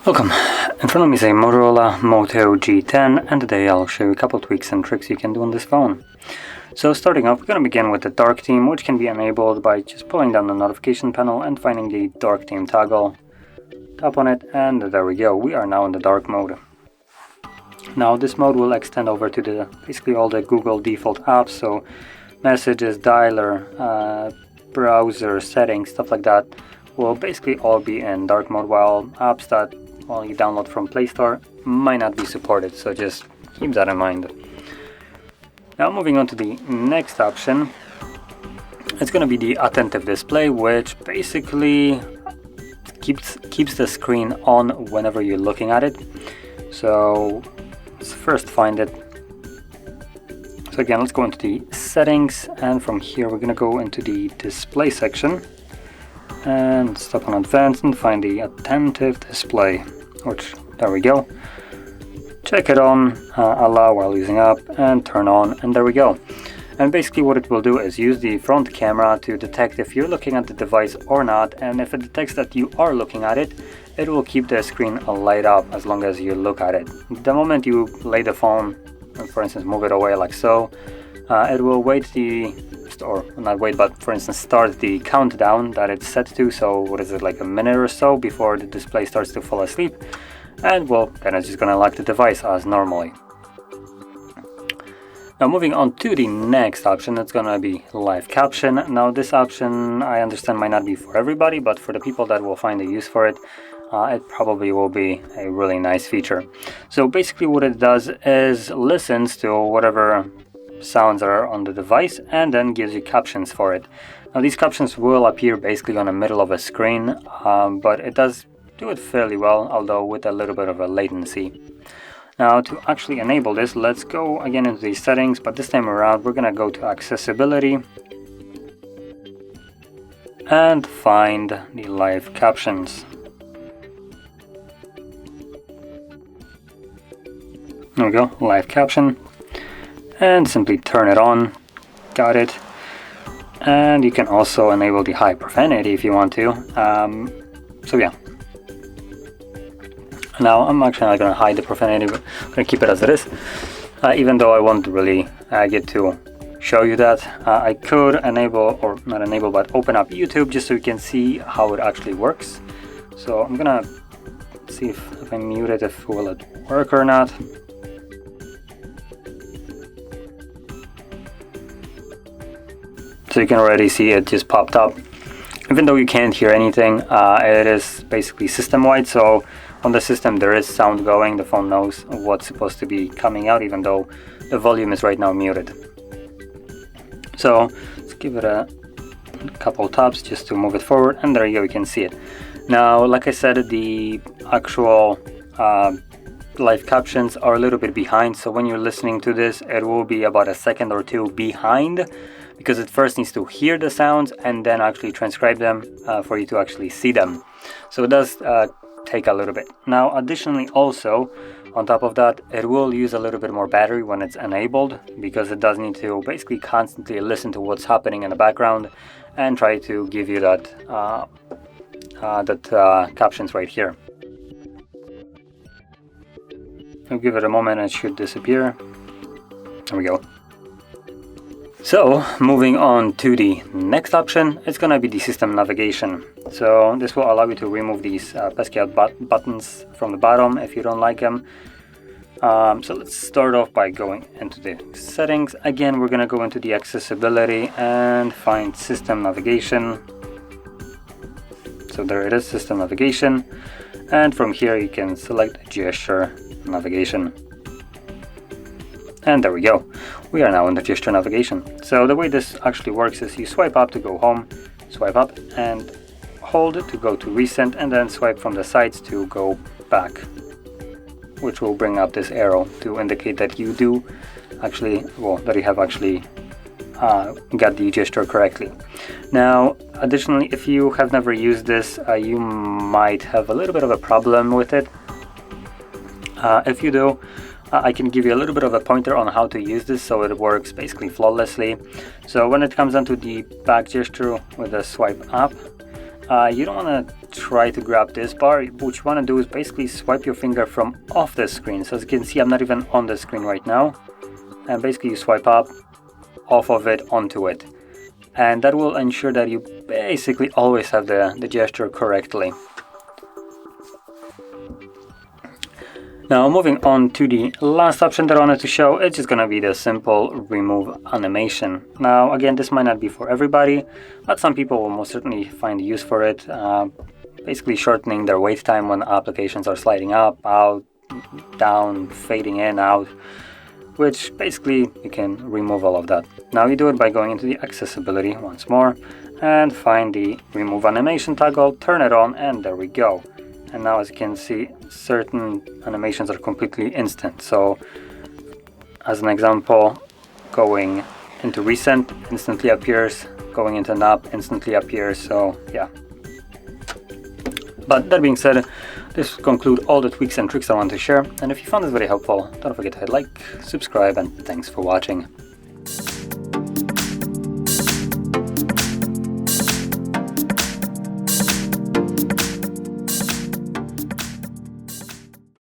Welcome. In front of me is a Motorola Moto G10, and today I'll show you a couple tweaks and tricks you can do on this phone. So starting off, we're going to begin with the dark theme, which can be enabled by just pulling down the notification panel and finding the dark theme toggle. Tap on it, and there we go. We are now in the dark mode. Now this mode will extend over to basically all the Google default apps, so messages, dialer, browser, settings, stuff like that will basically all be in dark mode, while apps that you download from Play Store might not be supported, so just keep that in mind. Now moving on to the next option, it's going to be the attentive display, which basically keeps the screen on whenever you're looking at it. So let's first find it. So again, let's go into the settings, and from here we're going to go into the display section and stop on advanced and find the attentive display, which there we go. Check it on, allow while using up, and turn on, and there we go. And basically what it will do is use the front camera to detect if you're looking at the device or not, and if it detects that you are looking at it, it will keep the screen light up as long as you look at it. The moment you lay the phone, for instance move it away like so, it will wait or not wait, but for instance start the countdown that it's set to. So what is it, like a minute or so before the display starts to fall asleep, and well, then it's just gonna lock the device as normally. Now moving on to the next option, it's gonna be live caption. Now this option I understand might not be for everybody, but for the people that will find a use for it, it probably will be a really nice feature. So basically what it does is listens to whatever sounds are on the device and then gives you captions for it. Now these captions will appear basically on the middle of a screen, but it does do it fairly well, although with a little bit of a latency. Now to actually enable this, let's go again into the settings, but this time around we're gonna go to accessibility and find the live captions. There we go, live caption, and simply turn it on. Got it. And you can also enable the high profanity if you want to. So yeah. Now I'm actually not going to hide the profanity, but I'm going to keep it as it is. Even though I won't really get to show you that. I could enable, or not enable, but open up YouTube just so you can see how it actually works. So I'm going to see if I mute it, if will it work or not. So you can already see it just popped up. Even though you can't hear anything, it is basically system-wide, so on the system there is sound going. The phone knows what's supposed to be coming out, even though the volume is right now muted. So let's give it a couple taps just to move it forward, and there you go, you can see it. Now, like I said, the actual live captions are a little bit behind, so when you're listening to this, it will be about a second or two behind, because it first needs to hear the sounds and then actually transcribe them for you to actually see them. So it does take a little bit. Now additionally also, on top of that, it will use a little bit more battery when it's enabled, because it does need to basically constantly listen to what's happening in the background and try to give you that captions right here. I'll give it a moment and it should disappear. There we go. So moving on to the next option, it's gonna be the system navigation. So this will allow you to remove these pesky buttons from the bottom if you don't like them. So let's start off by going into the settings. Again, we're gonna go into the accessibility and find system navigation. So there it is, system navigation. And from here you can select gesture navigation. And there we go. We are now in the gesture navigation. So the way this actually works is you swipe up to go home, swipe up and hold it to go to recent, and then swipe from the sides to go back, which will bring up this arrow to indicate that you do actually, well, that you have actually got the gesture correctly. Now, additionally, if you have never used this, you might have a little bit of a problem with it. If you do, I can give you a little bit of a pointer on how to use this so it works basically flawlessly. So when it comes down to the back gesture with the swipe up, you don't want to try to grab this bar. What you want to do is basically swipe your finger from off the screen. So as you can see, I'm not even on the screen right now. And basically you swipe up, off of it, onto it. And that will ensure that you basically always have the gesture correctly. Now moving on to the last option that I wanted to show, it's just going to be the simple remove animation. Now again, this might not be for everybody, but some people will most certainly find use for it. Basically shortening their wait time when applications are sliding up, out, down, fading in, out, which basically you can remove all of that. Now you do it by going into the accessibility once more and find the remove animation toggle, turn it on, and there we go. And now as you can see, certain animations are completely instant. So as an example, going into recent instantly appears, going into nap instantly appears, so yeah. But that being said, this will conclude all the tweaks and tricks I want to share. And if you found this very helpful, don't forget to hit like, subscribe, and thanks for watching.